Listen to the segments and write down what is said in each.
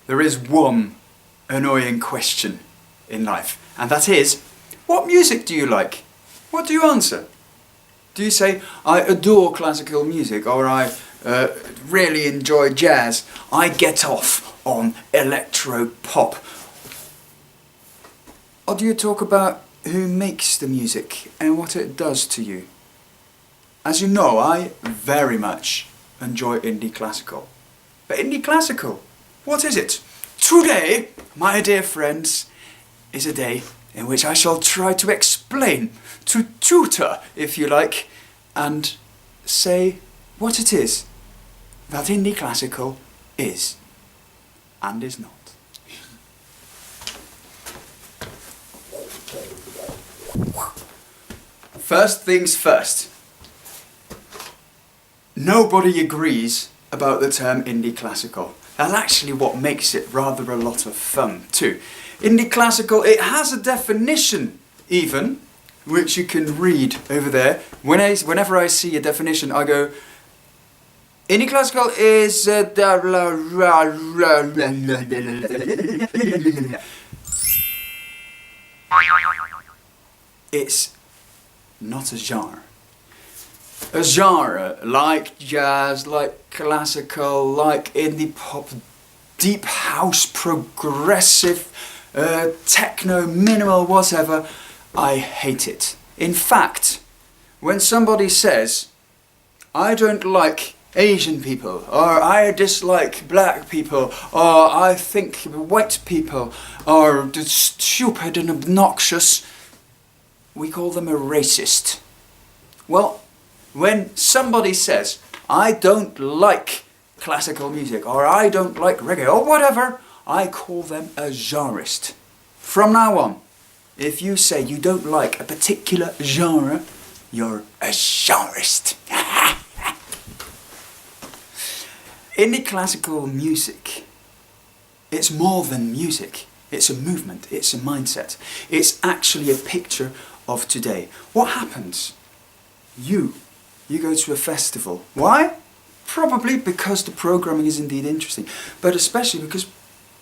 there is one annoying question in life, and that is, what music do you like? What do you answer? Do you say, I adore classical music, or I really enjoy jazz, I get off on electro pop? Or do you talk about who makes the music and what it does to you? As you know, I very much enjoy indie classical. But indie classical, what is it? Today, my dear friends, is a day in which I shall try to explain, to tutor, if you like, and say what it is that indie classical is and is not. First things first. Nobody agrees about the term indie classical. That's actually what makes it rather a lot of fun too. Indie classical, it has a definition even, which you can read over there. Whenever I see a definition, I go, indie classical is it's not a genre. A genre like jazz, like classical, like indie pop, deep house, progressive, techno, minimal, whatever, I hate it. In fact, when somebody says, I don't like Asian people, or I dislike black people, or I think white people are stupid and obnoxious, we call them a racist. Well, when somebody says, I don't like classical music, or I don't like reggae, or whatever, I call them a genreist. From now on, if you say you don't like a particular genre, you're a genreist. Indie classical music, it's more than music. It's a movement, it's a mindset. It's actually a picture of today. What happens? You go to a festival. Why? Probably because the programming is indeed interesting, but especially because,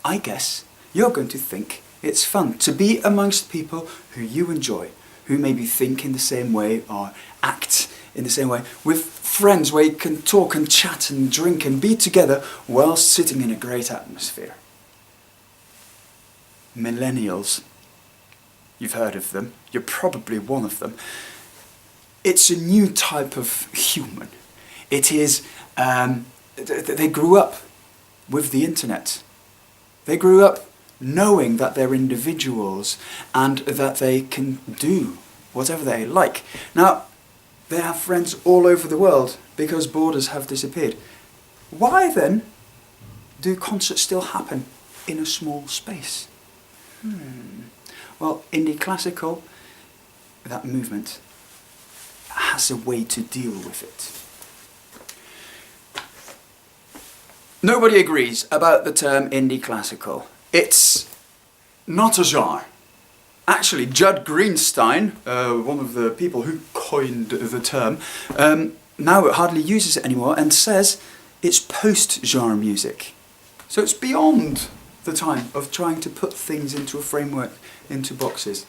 I guess, you're going to think it's fun to be amongst people who you enjoy, who maybe think in the same way or act in the same way, with friends where you can talk and chat and drink and be together whilst sitting in a great atmosphere. Millennials, you've heard of them, you're probably one of them. It's a new type of human. It is, they grew up with the internet. They grew up knowing that they're individuals and that they can do whatever they like. Now, they have friends all over the world because borders have disappeared. Why then do concerts still happen in a small space? Well, indie classical, that movement, has a way to deal with it. Nobody agrees about the term indie classical. It's not a genre. Actually, Judd Greenstein, one of the people who coined the term, now hardly uses it anymore and says it's post-genre music. So it's beyond the time of trying to put things into a framework, into boxes.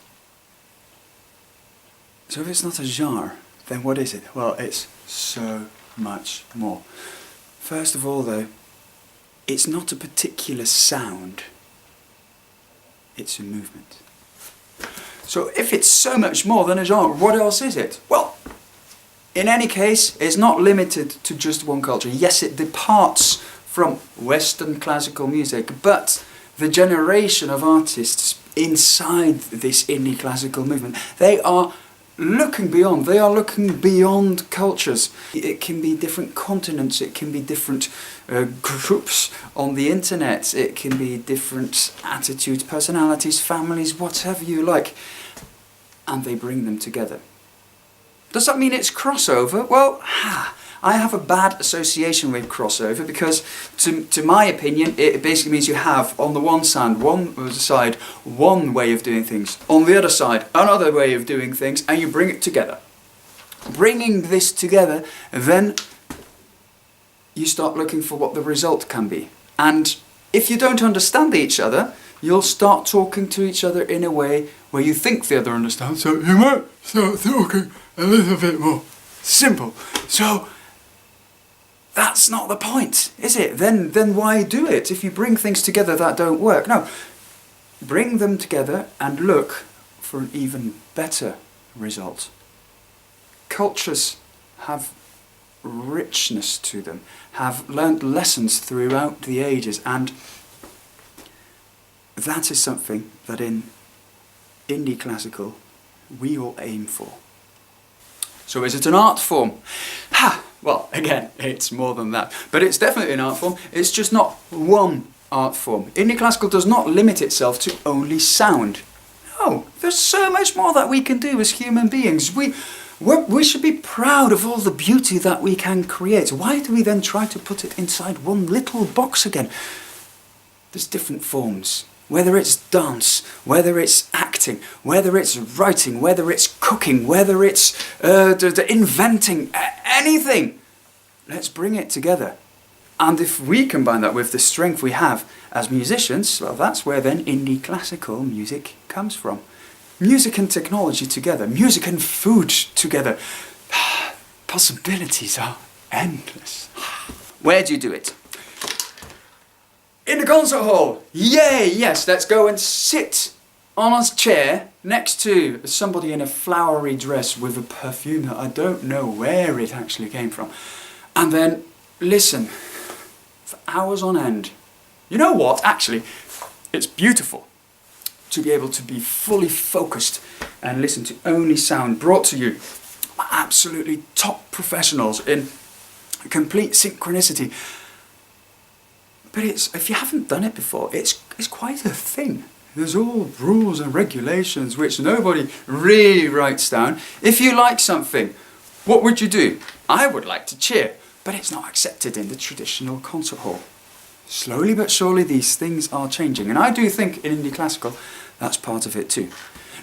So if it's not a genre, then what is it? Well, it's so much more. First of all, though, it's not a particular sound. It's a movement. So if it's so much more than a genre, what else is it? Well, in any case, it's not limited to just one culture. Yes, it departs from Western classical music, but the generation of artists inside this indie classical movement, they are looking beyond. They are looking beyond cultures. It can be different continents, it can be different groups on the internet, it can be different attitudes, personalities, families, whatever you like, and they bring them together. Does that mean it's crossover? Well, I have a bad association with crossover because, to my opinion, it basically means you have, on the one side, one way of doing things, on the other side, another way of doing things, and you bring it together. Bringing this together, then you start looking for what the result can be. And if you don't understand each other, you'll start talking to each other in a way where you think the other understands, so you might start talking a little bit more simple. So that's not the point, is it? Then why do it if you bring things together that don't work? No, bring them together and look for an even better result. Cultures have richness to them, have learnt lessons throughout the ages, and that is something that in indie classical we all aim for. So is it an art form? Well, again, it's more than that. But it's definitely an art form. It's just not one art form. Indie classical does not limit itself to only sound. No, there's so much more that we can do as human beings. We should be proud of all the beauty that we can create. Why do we then try to put it inside one little box again? There's different forms. Whether it's dance, whether it's acting, whether it's writing, whether it's cooking, whether it's inventing, anything. Let's bring it together. And if we combine that with the strength we have as musicians, well, that's where then indie classical music comes from. Music and technology together, music and food together. Possibilities are endless. Where do you do it? In the concert hall! Yay! Yes, let's go and sit on a chair next to somebody in a flowery dress with a perfume that I don't know where it actually came from. And then listen for hours on end. You know what? Actually, it's beautiful to be able to be fully focused and listen to only sound brought to you by absolutely top professionals in complete synchronicity. But if you haven't done it before, it's quite a thing. There's all rules and regulations which nobody really writes down. If you like something, what would you do? I would like to cheer, but it's not accepted in the traditional concert hall. Slowly but surely these things are changing, and I do think in indie classical that's part of it too.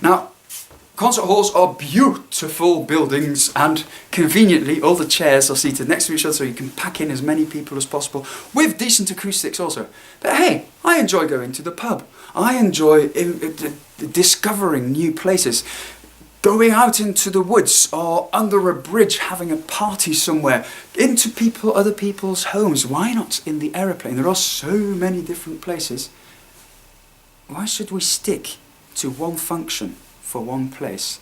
Now, concert halls are beautiful buildings, and conveniently all the chairs are seated next to each other so you can pack in as many people as possible, with decent acoustics also. But hey, I enjoy going to the pub. I enjoy discovering new places. Going out into the woods or under a bridge having a party somewhere, into other people's homes. Why not in the aeroplane? There are so many different places. Why should we stick to one function for one place?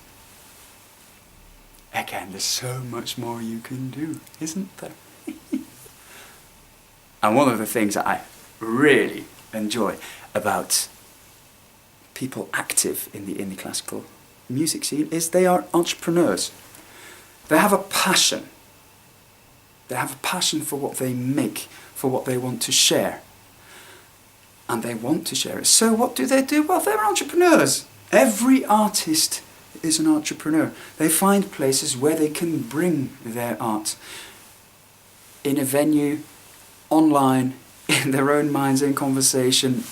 Again, there's so much more you can do, isn't there? And one of the things that I really enjoy about people active in the classical music scene is they are entrepreneurs. They have a passion. They have a passion for what they make, for what they want to share. And they want to share it. So what do? Well, they're entrepreneurs. Every artist is an entrepreneur. They find places where they can bring their art. In a venue, online, in their own minds, in conversation,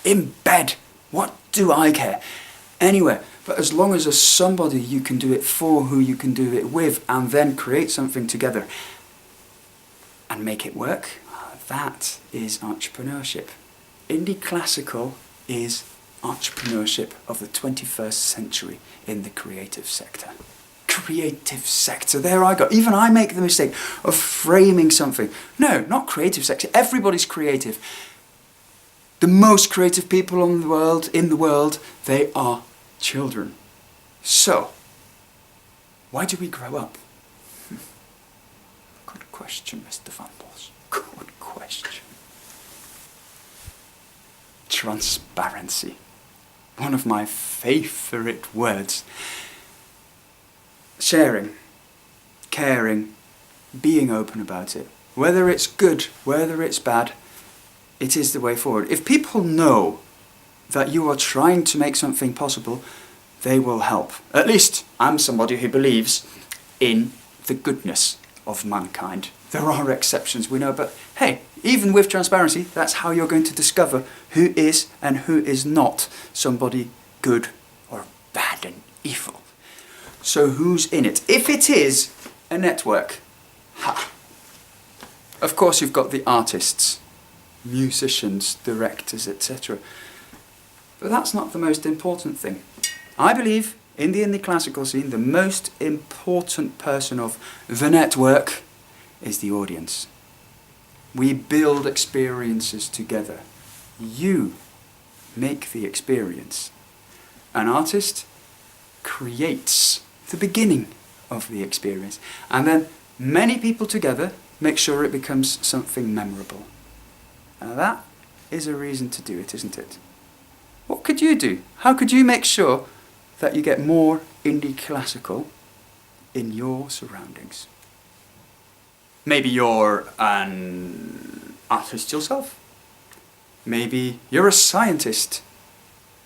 in bed. What do I care? Anywhere. But as long as there's somebody you can do it for, who you can do it with, and then create something together and make it work, that is entrepreneurship. Indie classical is entrepreneurship of the 21st century in the creative sector. Creative sector, there I go. Even I make the mistake of framing something. No, not creative sector. Everybody's creative. The most creative people in the world, they are children. So, why do we grow up? Good question, Mr. Van Bosch. Good question. Transparency. One of my favourite words. Sharing, caring, being open about it. Whether it's good, whether it's bad, it is the way forward. If people know that you are trying to make something possible, they will help. At least I'm somebody who believes in the goodness of mankind. There are exceptions, we know, but hey, even with transparency, that's how you're going to discover who is and who is not somebody good or bad and evil. So who's in it? If it is a network, of course you've got the artists. musicians, directors, etc. But that's not the most important thing. I believe in the indie classical scene, the most important person of the network is the audience. We build experiences together. You make the experience. An artist creates the beginning of the experience, and then many people together make sure it becomes something memorable. Now that is a reason to do it, isn't it? What could you do? How could you make sure that you get more indie classical in your surroundings? Maybe you're an artist yourself. Maybe you're a scientist.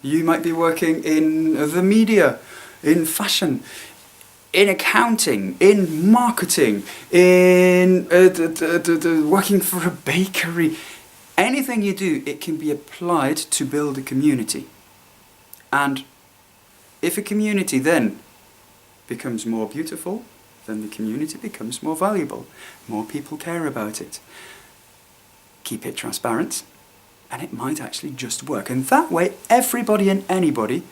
You might be working in the media, in fashion, in accounting, in marketing, in working for a bakery. Anything you do, it can be applied to build a community. And if a community then becomes more beautiful, then the community becomes more valuable. More people care about it. Keep it transparent, and it might actually just work. And that way, everybody and anybody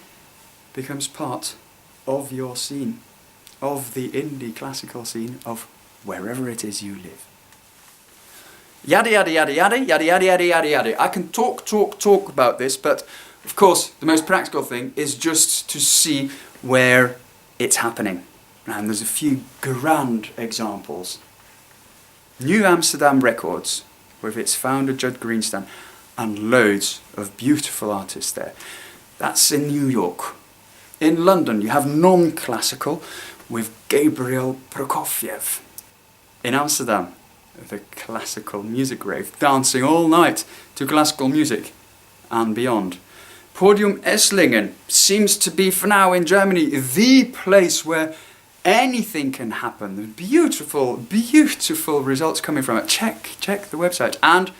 becomes part of your scene, of the indie classical scene, of wherever it is you live. Yada yada yada yada yada yada yada yada yada. I can talk about this, but of course the most practical thing is just to see where it's happening. And there's a few grand examples. New Amsterdam Records, with its founder Judd Greenspan, and loads of beautiful artists there. That's in New York. In London you have non-classical with Gabriel Prokofiev. In Amsterdam, the classical music rave, dancing all night to classical music and beyond. Podium Esslingen seems to be, for now in Germany, the place where anything can happen. Beautiful, beautiful results coming from it. Check the website. And,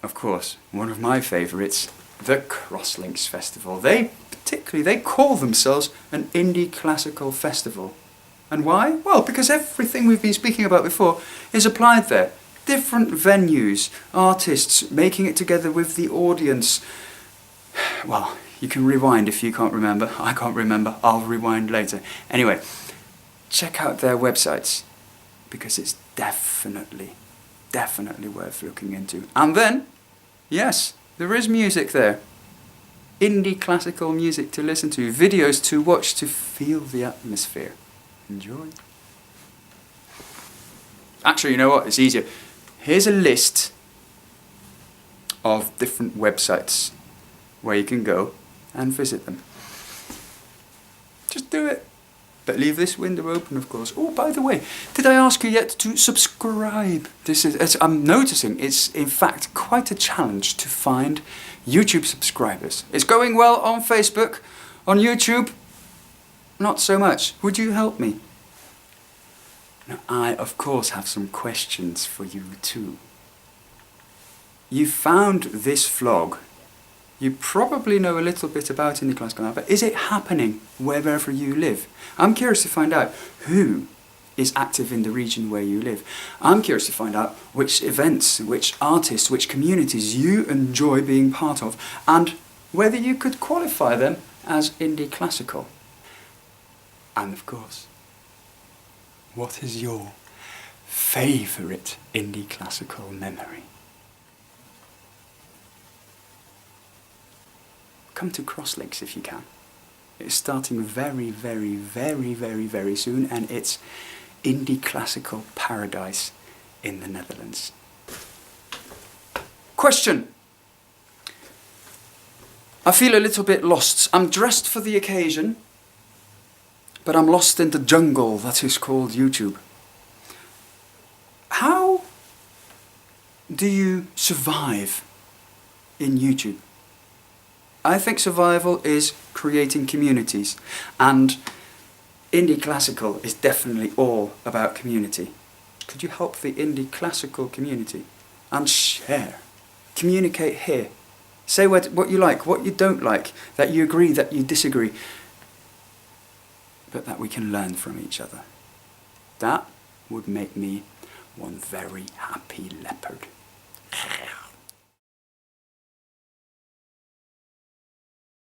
of course, one of my favourites, the Cross-Linx Festival. They call themselves an indie classical festival. And why? Well, because everything we've been speaking about before is applied there. Different venues, artists, making it together with the audience. Well, you can rewind if you can't remember. I can't remember. I'll rewind later. Anyway, check out their websites, because it's definitely worth looking into. And then, yes, there is music there. Indie classical music to listen to, videos to watch, to feel the atmosphere. Enjoy. Actually, you know what? It's easier. Here's a list of different websites where you can go and visit them. Just do it. But leave this window open, of course. Oh, by the way, did I ask you yet to subscribe? I'm noticing it's in fact quite a challenge to find YouTube subscribers. It's going well on Facebook, on YouTube, not so much. Would you help me? Now, I, of course, have some questions for you too. You found this vlog. You probably know a little bit about indie classical now, but is it happening wherever you live? I'm curious to find out who is active in the region where you live. I'm curious to find out which events, which artists, which communities you enjoy being part of, and whether you could qualify them as indie classical. And of course, what is your favourite indie classical memory? Come to Cross-Linx if you can. It's starting very, very, very, very, very soon, and it's indie classical paradise in the Netherlands. Question. I feel a little bit lost. I'm dressed for the occasion, but I'm lost in the jungle that is called YouTube. How do you survive in YouTube? I think survival is creating communities, and indie classical is definitely all about community. Could you help the indie classical community and share? Communicate here. Say what you like, what you don't like, that you agree, that you disagree, but that we can learn from each other. That would make me one very happy leopard.